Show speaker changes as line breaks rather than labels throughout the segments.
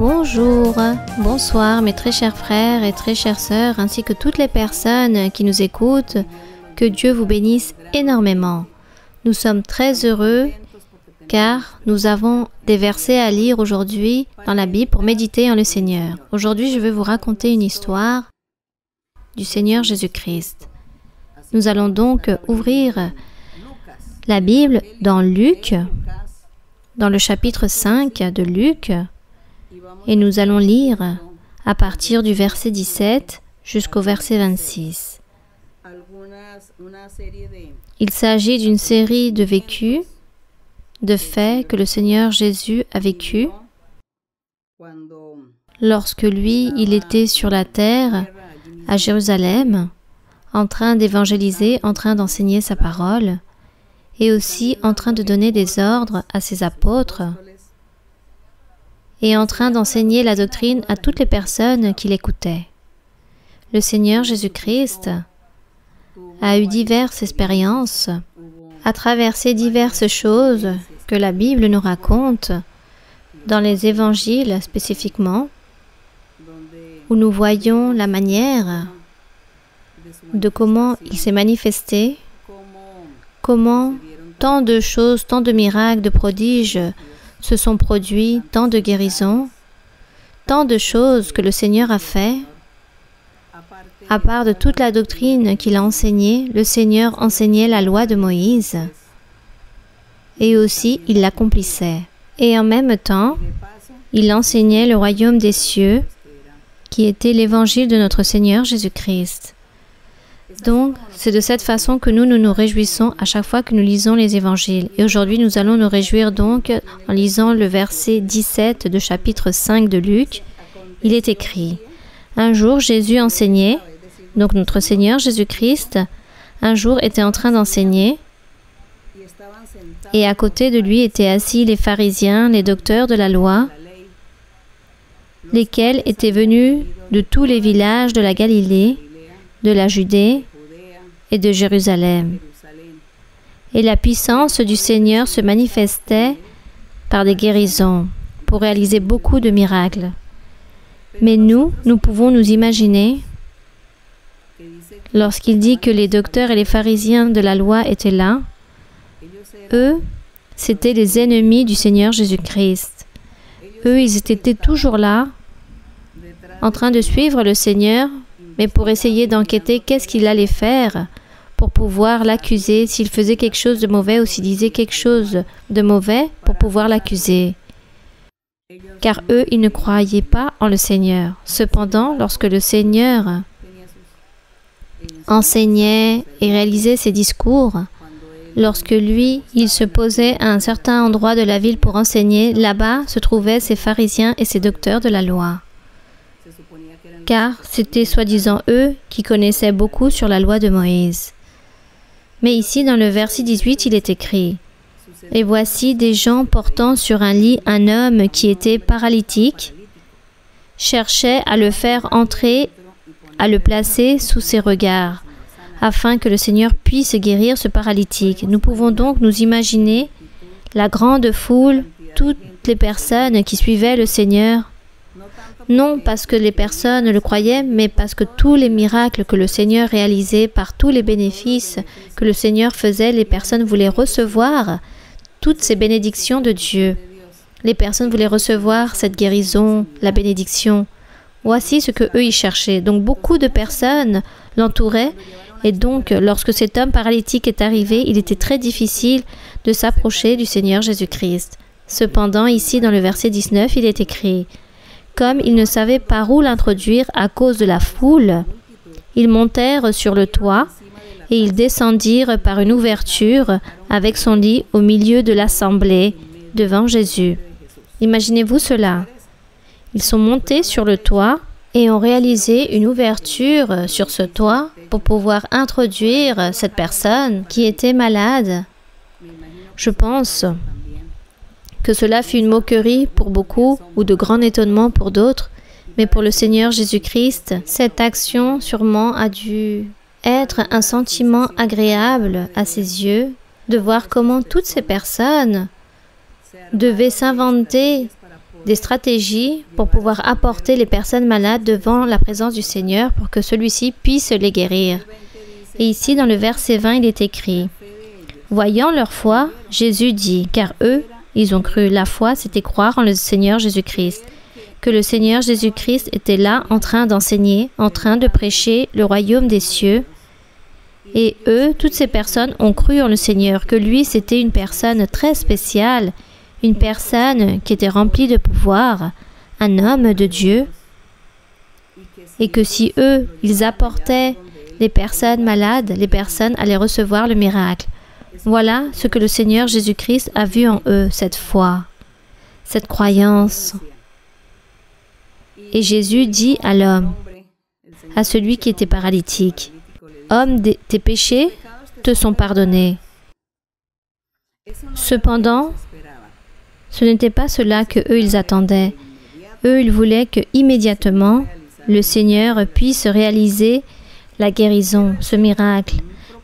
Bonjour, bonsoir mes très chers frères et très chères sœurs, ainsi que toutes les personnes qui nous écoutent. Que Dieu vous bénisse énormément. Nous sommes très heureux car nous avons des versets à lire aujourd'hui dans la Bible pour méditer en le Seigneur. Aujourd'hui, je vais vous raconter une histoire du Seigneur Jésus-Christ. Nous allons donc ouvrir la Bible dans Luc, dans le chapitre 5 de Luc, et nous allons lire à partir du verset 17 jusqu'au verset 26. Il s'agit d'une série de vécus, de faits que le Seigneur Jésus a vécus lorsque lui, il était sur la terre, à Jérusalem, en train d'évangéliser, en train d'enseigner sa parole, et aussi en train de donner des ordres à ses apôtres, et en train d'enseigner la doctrine à toutes les personnes qui l'écoutaient. Le Seigneur Jésus-Christ a eu diverses expériences à travers ces diverses choses que la Bible nous raconte, dans les évangiles spécifiquement, où nous voyons la manière de comment il s'est manifesté, comment tant de choses, tant de miracles, de prodiges se sont produits, tant de guérisons, tant de choses que le Seigneur a fait. À part de toute la doctrine qu'il a enseignée, le Seigneur enseignait la loi de Moïse et aussi il l'accomplissait. Et en même temps, il enseignait le royaume des cieux qui était l'évangile de notre Seigneur Jésus-Christ. Donc, c'est de cette façon que nous nous réjouissons à chaque fois que nous lisons les évangiles. Et aujourd'hui, nous allons nous réjouir donc en lisant le verset 17 de chapitre 5 de Luc. Il est écrit: un jour, Jésus enseignait, donc notre Seigneur Jésus-Christ, un jour était en train d'enseigner, et à côté de lui étaient assis les pharisiens, les docteurs de la loi, lesquels étaient venus de tous les villages de la Galilée, de la Judée et de Jérusalem. Et la puissance du Seigneur se manifestait par des guérisons pour réaliser beaucoup de miracles. Mais nous pouvons nous imaginer, lorsqu'il dit que les docteurs et les pharisiens de la loi étaient là, eux, c'étaient les ennemis du Seigneur Jésus-Christ. Eux, ils étaient toujours là, en train de suivre le Seigneur, mais pour essayer d'enquêter qu'est-ce qu'il allait faire pour pouvoir l'accuser, s'il faisait quelque chose de mauvais ou s'il disait quelque chose de mauvais pour pouvoir l'accuser. Car eux, ils ne croyaient pas en le Seigneur. Cependant, lorsque le Seigneur enseignait et réalisait ses discours, lorsque lui, il se posait à un certain endroit de la ville pour enseigner, là-bas se trouvaient ces pharisiens et ces docteurs de la loi. Car c'était soi-disant eux qui connaissaient beaucoup sur la loi de Moïse. Mais ici, dans le verset 18, il est écrit: « Et voici des gens portant sur un lit un homme qui était paralytique, cherchaient à le faire entrer, à le placer sous ses regards, afin que le Seigneur puisse guérir ce paralytique. » Nous pouvons donc nous imaginer la grande foule, toutes les personnes qui suivaient le Seigneur, non parce que les personnes le croyaient, mais parce que tous les miracles que le Seigneur réalisait, par tous les bénéfices que le Seigneur faisait, les personnes voulaient recevoir toutes ces bénédictions de Dieu. Les personnes voulaient recevoir cette guérison, la bénédiction. Voici ce que eux y cherchaient. Donc beaucoup de personnes l'entouraient, et donc lorsque cet homme paralytique est arrivé, il était très difficile de s'approcher du Seigneur Jésus-Christ. Cependant, ici dans le verset 19, il est écrit: comme ils ne savaient par où l'introduire à cause de la foule, ils montèrent sur le toit et ils descendirent par une ouverture avec son lit au milieu de l'assemblée devant Jésus. Imaginez-vous cela. Ils sont montés sur le toit et ont réalisé une ouverture sur ce toit pour pouvoir introduire cette personne qui était malade. Je pense que cela fut une moquerie pour beaucoup ou de grand étonnement pour d'autres, mais pour le Seigneur Jésus-Christ, cette action sûrement a dû être un sentiment agréable à ses yeux de voir comment toutes ces personnes devaient s'inventer des stratégies pour pouvoir apporter les personnes malades devant la présence du Seigneur pour que celui-ci puisse les guérir. Et ici, dans le verset 20, il est écrit « Voyant leur foi, Jésus dit, car eux, ils ont cru. La foi, c'était croire en le Seigneur Jésus-Christ. Que le Seigneur Jésus-Christ était là en train d'enseigner, en train de prêcher le royaume des cieux. Et eux, toutes ces personnes ont cru en le Seigneur, que lui, c'était une personne très spéciale, une personne qui était remplie de pouvoir, un homme de Dieu, et que si eux, ils apportaient les personnes malades, les personnes allaient recevoir le miracle. Voilà ce que le Seigneur Jésus-Christ a vu en eux, cette foi, cette croyance. Et Jésus dit à l'homme, à celui qui était paralytique, « Homme, tes péchés te sont pardonnés. » Cependant, ce n'était pas cela que eux ils attendaient. Eux, ils voulaient que immédiatement le Seigneur puisse réaliser la guérison, ce miracle.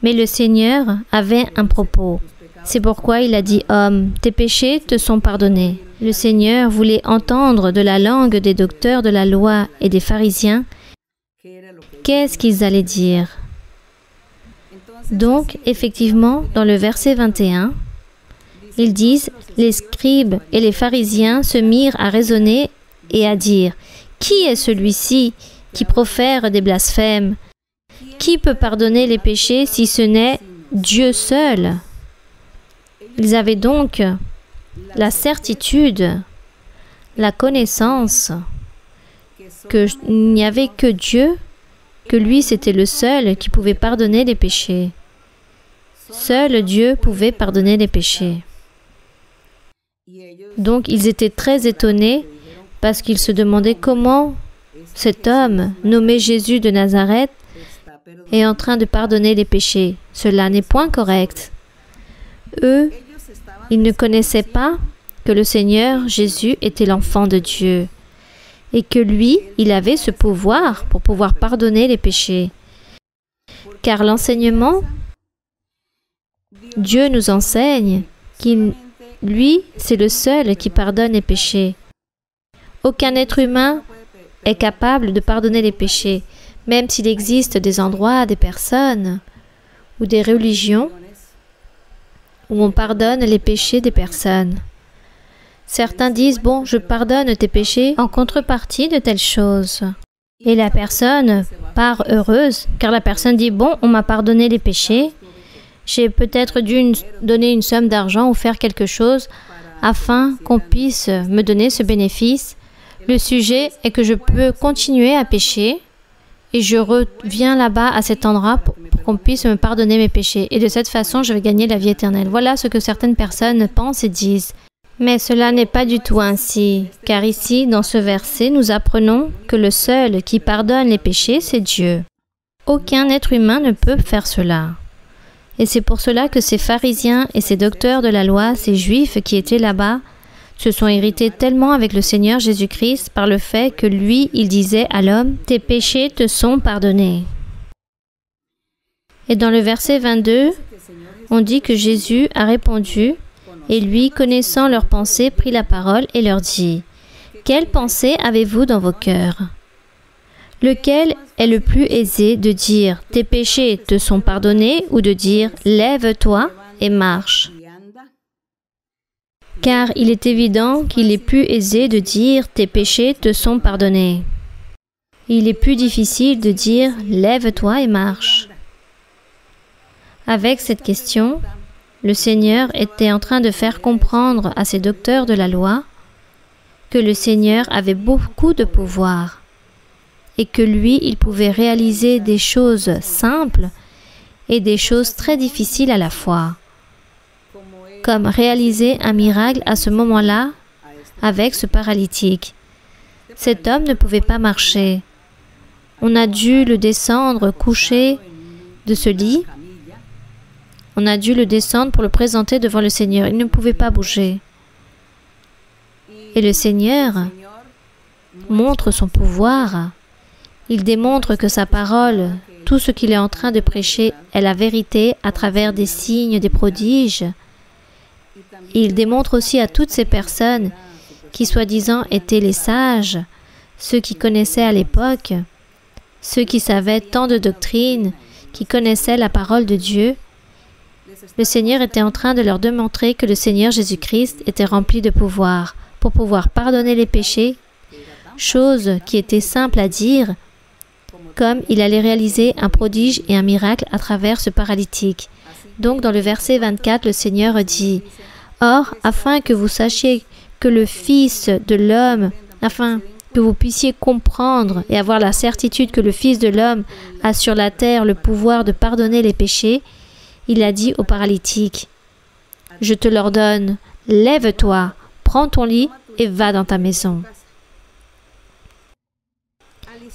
Mais le Seigneur avait un propos. C'est pourquoi il a dit « Homme, tes péchés te sont pardonnés. » Le Seigneur voulait entendre de la langue des docteurs de la loi et des pharisiens qu'est-ce qu'ils allaient dire. Donc, effectivement, dans le verset 21, ils disent « Les scribes et les pharisiens se mirent à raisonner et à dire « Qui est celui-ci qui profère des blasphèmes? Qui peut pardonner les péchés si ce n'est Dieu seul ?» Ils avaient donc la certitude, la connaissance qu'il n'y avait que Dieu, que lui c'était le seul qui pouvait pardonner les péchés. Seul Dieu pouvait pardonner les péchés. Donc ils étaient très étonnés parce qu'ils se demandaient comment cet homme nommé Jésus de Nazareth est en train de pardonner les péchés. Cela n'est point correct. Eux, ils ne connaissaient pas que le Seigneur Jésus était l'enfant de Dieu et que lui, il avait ce pouvoir pour pouvoir pardonner les péchés. Car l'enseignement, Dieu nous enseigne qu'il, lui, c'est le seul qui pardonne les péchés. Aucun être humain est capable de pardonner les péchés, même s'il existe des endroits, des personnes ou des religions où on pardonne les péchés des personnes. Certains disent, bon, je pardonne tes péchés en contrepartie de telle chose. Et la personne part heureuse, car la personne dit, bon, on m'a pardonné les péchés, j'ai peut-être dû donner une somme d'argent ou faire quelque chose afin qu'on puisse me donner ce bénéfice. Le sujet est que je peux continuer à pécher et je reviens là-bas à cet endroit pour qu'on puisse me pardonner mes péchés. Et de cette façon, je vais gagner la vie éternelle. Voilà ce que certaines personnes pensent et disent. Mais cela n'est pas du tout ainsi, car ici, dans ce verset, nous apprenons que le seul qui pardonne les péchés, c'est Dieu. Aucun être humain ne peut faire cela. Et c'est pour cela que ces pharisiens et ces docteurs de la loi, ces juifs qui étaient là-bas, se sont irrités tellement avec le Seigneur Jésus-Christ par le fait que lui, il disait à l'homme, « Tes péchés te sont pardonnés. » Et dans le verset 22, on dit que Jésus a répondu, et lui, connaissant leurs pensées, prit la parole et leur dit, « Quelle pensée avez-vous dans vos cœurs? Lequel est le plus aisé de dire, « Tes péchés te sont pardonnés » ou de dire, « Lève-toi et marche » ? Car il est évident qu'il est plus aisé de dire « Tes péchés te sont pardonnés ». Il est plus difficile de dire « Lève-toi et marche ». Avec cette question, le Seigneur était en train de faire comprendre à ces docteurs de la loi que le Seigneur avait beaucoup de pouvoir et que lui, il pouvait réaliser des choses simples et des choses très difficiles à la fois, comme réaliser un miracle à ce moment-là avec ce paralytique. Cet homme ne pouvait pas marcher. On a dû le descendre couché de ce lit. On a dû le descendre pour le présenter devant le Seigneur. Il ne pouvait pas bouger. Et le Seigneur montre son pouvoir. Il démontre que sa parole, tout ce qu'il est en train de prêcher, est la vérité à travers des signes, des prodiges. Et il démontre aussi à toutes ces personnes qui soi-disant étaient les sages, ceux qui connaissaient à l'époque, ceux qui savaient tant de doctrines, qui connaissaient la parole de Dieu, le Seigneur était en train de leur démontrer que le Seigneur Jésus-Christ était rempli de pouvoir pour pouvoir pardonner les péchés, chose qui était simple à dire, comme il allait réaliser un prodige et un miracle à travers ce paralytique. Donc dans le verset 24, le Seigneur dit, « Or, afin que vous sachiez que le Fils de l'homme, afin que vous puissiez comprendre et avoir la certitude que le Fils de l'homme a sur la terre le pouvoir de pardonner les péchés, il a dit au paralytique, « Je te l'ordonne, lève-toi, prends ton lit et va dans ta maison. »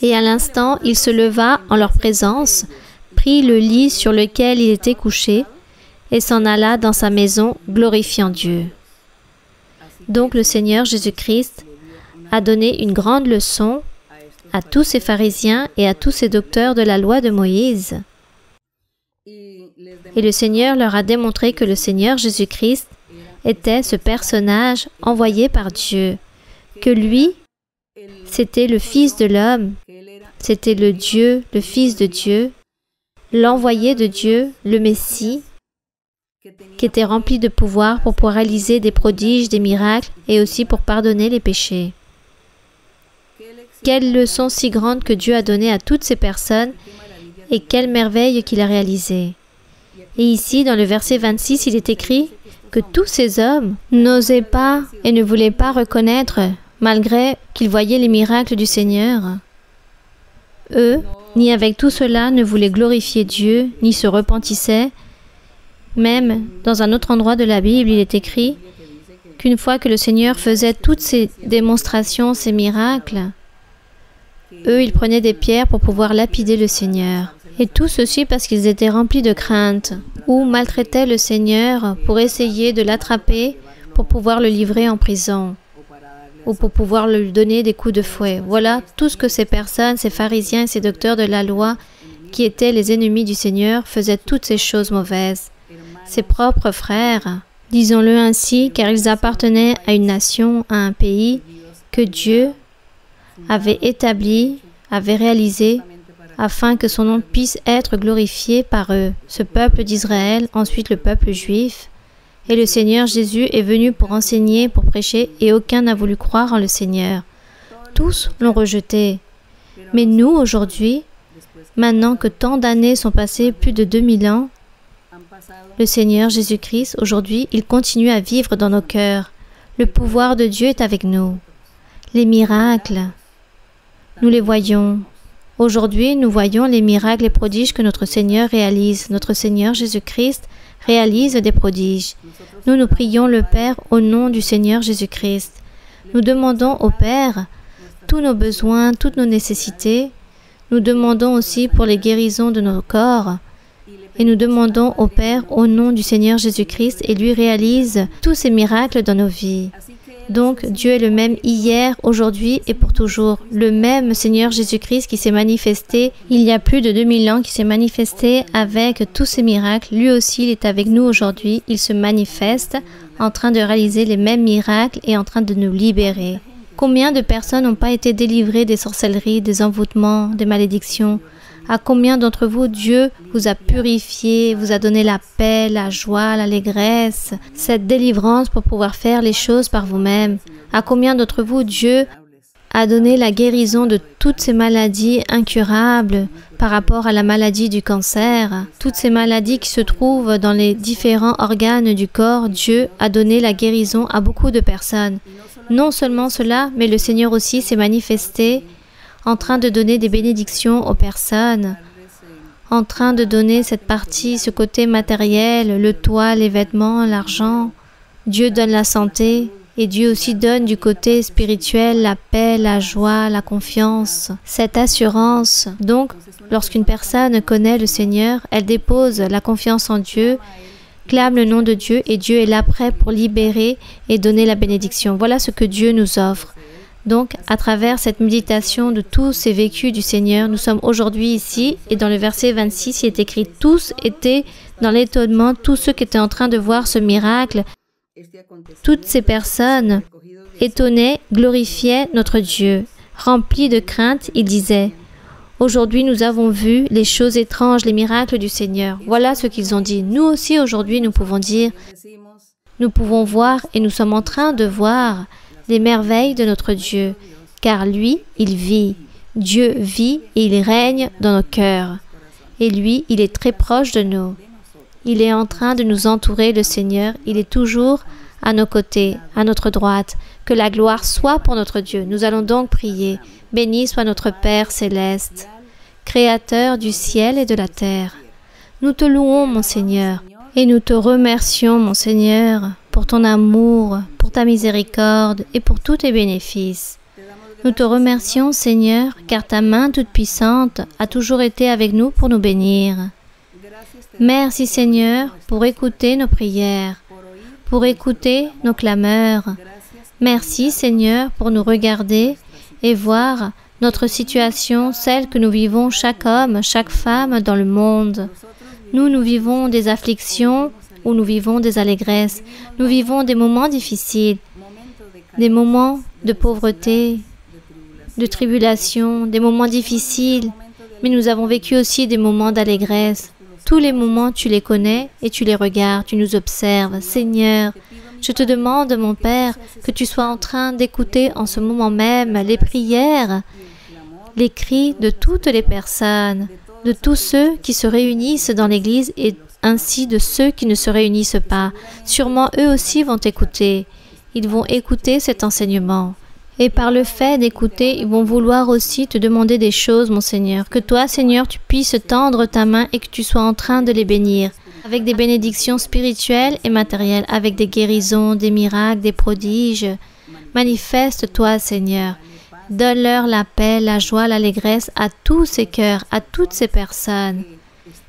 Et à l'instant, il se leva en leur présence, prit le lit sur lequel il était couché et s'en alla dans sa maison, glorifiant Dieu. Donc le Seigneur Jésus-Christ a donné une grande leçon à tous ces pharisiens et à tous ces docteurs de la loi de Moïse. Et le Seigneur leur a démontré que le Seigneur Jésus-Christ était ce personnage envoyé par Dieu, que lui, c'était le Fils de l'homme, c'était le Dieu, le Fils de Dieu, l'envoyé de Dieu, le Messie, qui était rempli de pouvoir pour pouvoir réaliser des prodiges, des miracles et aussi pour pardonner les péchés. Quelle leçon si grande que Dieu a donnée à toutes ces personnes et quelle merveille qu'il a réalisée. Et ici, dans le verset 26, il est écrit que tous ces hommes n'osaient pas et ne voulaient pas reconnaître, malgré qu'ils voyaient les miracles du Seigneur. Eux, ni avec tout cela, ne voulaient glorifier Dieu, ni se repentissaient. Même dans un autre endroit de la Bible, il est écrit qu'une fois que le Seigneur faisait toutes ces démonstrations, ces miracles, eux, ils prenaient des pierres pour pouvoir lapider le Seigneur. Et tout ceci parce qu'ils étaient remplis de crainte, ou maltraitaient le Seigneur pour essayer de l'attraper, pour pouvoir le livrer en prison, ou pour pouvoir lui donner des coups de fouet. Voilà tout ce que ces personnes, ces pharisiens et ces docteurs de la loi, qui étaient les ennemis du Seigneur, faisaient toutes ces choses mauvaises. Ses propres frères, disons-le ainsi, car ils appartenaient à une nation, à un pays que Dieu avait établi, avait réalisé, afin que son nom puisse être glorifié par eux, ce peuple d'Israël, ensuite le peuple juif. Et le Seigneur Jésus est venu pour enseigner, pour prêcher, et aucun n'a voulu croire en le Seigneur. Tous l'ont rejeté. Mais nous, aujourd'hui, maintenant que tant d'années sont passées, plus de 2000 ans, le Seigneur Jésus-Christ, aujourd'hui, il continue à vivre dans nos cœurs. Le pouvoir de Dieu est avec nous. Les miracles, nous les voyons. Aujourd'hui, nous voyons les miracles et prodiges que notre Seigneur réalise. Notre Seigneur Jésus-Christ réalise des prodiges. Nous prions le Père au nom du Seigneur Jésus-Christ. Nous demandons au Père tous nos besoins, toutes nos nécessités. Nous demandons aussi pour les guérisons de nos corps. Et nous demandons au Père au nom du Seigneur Jésus-Christ et lui réalise tous ces miracles dans nos vies. Donc, Dieu est le même hier, aujourd'hui et pour toujours. Le même Seigneur Jésus-Christ qui s'est manifesté il y a plus de 2000 ans, qui s'est manifesté avec tous ces miracles. Lui aussi, il est avec nous aujourd'hui. Il se manifeste en train de réaliser les mêmes miracles et en train de nous libérer. Combien de personnes n'ont pas été délivrées des sorcelleries, des envoûtements, des malédictions? À combien d'entre vous, Dieu vous a purifié, vous a donné la paix, la joie, l'allégresse, cette délivrance pour pouvoir faire les choses par vous-même? À combien d'entre vous, Dieu a donné la guérison de toutes ces maladies incurables par rapport à la maladie du cancer? Toutes ces maladies qui se trouvent dans les différents organes du corps, Dieu a donné la guérison à beaucoup de personnes. Non seulement cela, mais le Seigneur aussi s'est manifesté en train de donner des bénédictions aux personnes, en train de donner cette partie, ce côté matériel, le toit, les vêtements, l'argent. Dieu donne la santé et Dieu aussi donne du côté spirituel la paix, la joie, la confiance, cette assurance. Donc, lorsqu'une personne connaît le Seigneur, elle dépose la confiance en Dieu, clame le nom de Dieu et Dieu est là prêt pour libérer et donner la bénédiction. Voilà ce que Dieu nous offre. Donc, à travers cette méditation de tous ces vécus du Seigneur, nous sommes aujourd'hui ici, et dans le verset 26, il est écrit « Tous étaient dans l'étonnement, tous ceux qui étaient en train de voir ce miracle, toutes ces personnes étonné, glorifiait notre Dieu. Rempli de crainte, il disait: aujourd'hui, nous avons vu les choses étranges, les miracles du Seigneur. Voilà ce qu'ils ont dit. Nous aussi, aujourd'hui, nous pouvons dire, nous pouvons voir et nous sommes en train de voir les merveilles de notre Dieu, car lui, il vit. Dieu vit et il règne dans nos cœurs. Et lui, il est très proche de nous. Il est en train de nous entourer, le Seigneur. Il est toujours à nos côtés, à notre droite. Que la gloire soit pour notre Dieu. Nous allons donc prier. Béni soit notre Père céleste, Créateur du ciel et de la terre. Nous te louons, mon Seigneur, et nous te remercions, mon Seigneur, pour ton amour, pour ta miséricorde et pour tous tes bénéfices. Nous te remercions, Seigneur, car ta main toute puissante a toujours été avec nous pour nous bénir. Merci, Seigneur, pour écouter nos prières, pour écouter nos clameurs. Merci, Seigneur, pour nous regarder et voir notre situation, celle que nous vivons chaque homme, chaque femme dans le monde. Nous vivons des afflictions ou nous vivons des allégresses. Nous vivons des moments difficiles, des moments de pauvreté, de tribulation, des moments difficiles, mais nous avons vécu aussi des moments d'allégresse. Tous les moments, tu les connais et tu les regardes, tu nous observes. Seigneur, je te demande, mon Père, que tu sois en train d'écouter en ce moment même les prières, les cris de toutes les personnes, de tous ceux qui se réunissent dans l'Église et ainsi de ceux qui ne se réunissent pas. Sûrement, eux aussi vont écouter. Ils vont écouter cet enseignement. Et par le fait d'écouter, ils vont vouloir aussi te demander des choses, mon Seigneur. Que toi, Seigneur, tu puisses tendre ta main et que tu sois en train de les bénir, avec des bénédictions spirituelles et matérielles, avec des guérisons, des miracles, des prodiges. Manifeste-toi, Seigneur. Donne-leur la paix, la joie, l'allégresse à tous ces cœurs, à toutes ces personnes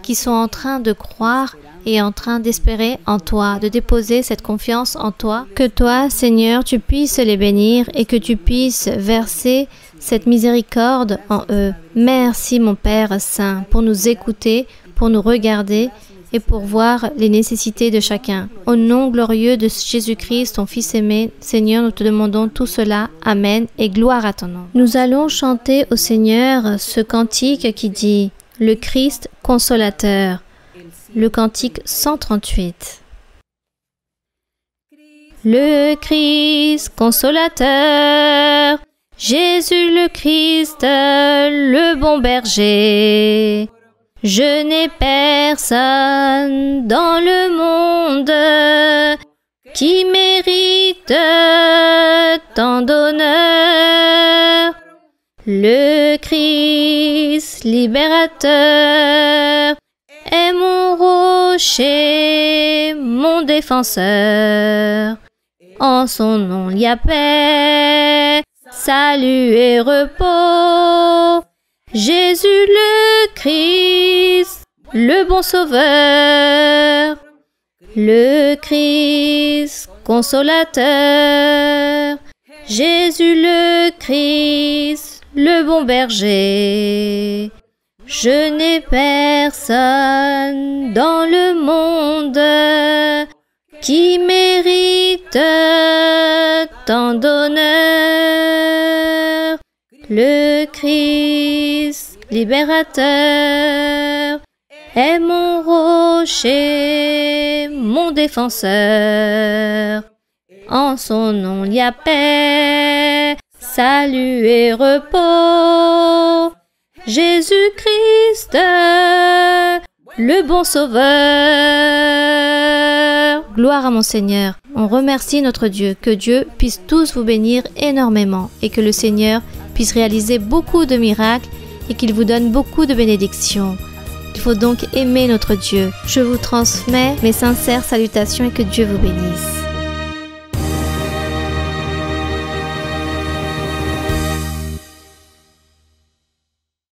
qui sont en train de croire et en train d'espérer en toi, de déposer cette confiance en toi. Que toi, Seigneur, tu puisses les bénir et que tu puisses verser cette miséricorde en eux. Merci, mon Père Saint, pour nous écouter, pour nous regarder et pour voir les nécessités de chacun. Au nom glorieux de Jésus-Christ, ton Fils aimé, Seigneur, nous te demandons tout cela. Amen et gloire à ton nom. Nous allons chanter au Seigneur ce cantique qui dit « Le Christ consolateur ». Le cantique 138. Le Christ consolateur, Jésus le Christ, le bon berger. Je n'ai personne dans le monde qui mérite tant d'honneur. Le Christ libérateur est mon rocher, mon défenseur. En son nom il y a paix, salut et repos. Jésus le Christ, le bon sauveur. Le Christ consolateur. Jésus le Christ, le bon berger. Je n'ai personne dans le monde qui mérite tant d'honneur. Le Christ libérateur est mon rocher, mon défenseur. En son nom il y a paix, salut et repos. Jésus-Christ, le bon sauveur. Gloire à mon Seigneur. On remercie notre Dieu. Que Dieu puisse tous vous bénir énormément et que le Seigneur puisse réaliser beaucoup de miracles et qu'il vous donne beaucoup de bénédictions. Il faut donc aimer notre Dieu. Je vous transmets mes sincères salutations et que Dieu vous bénisse.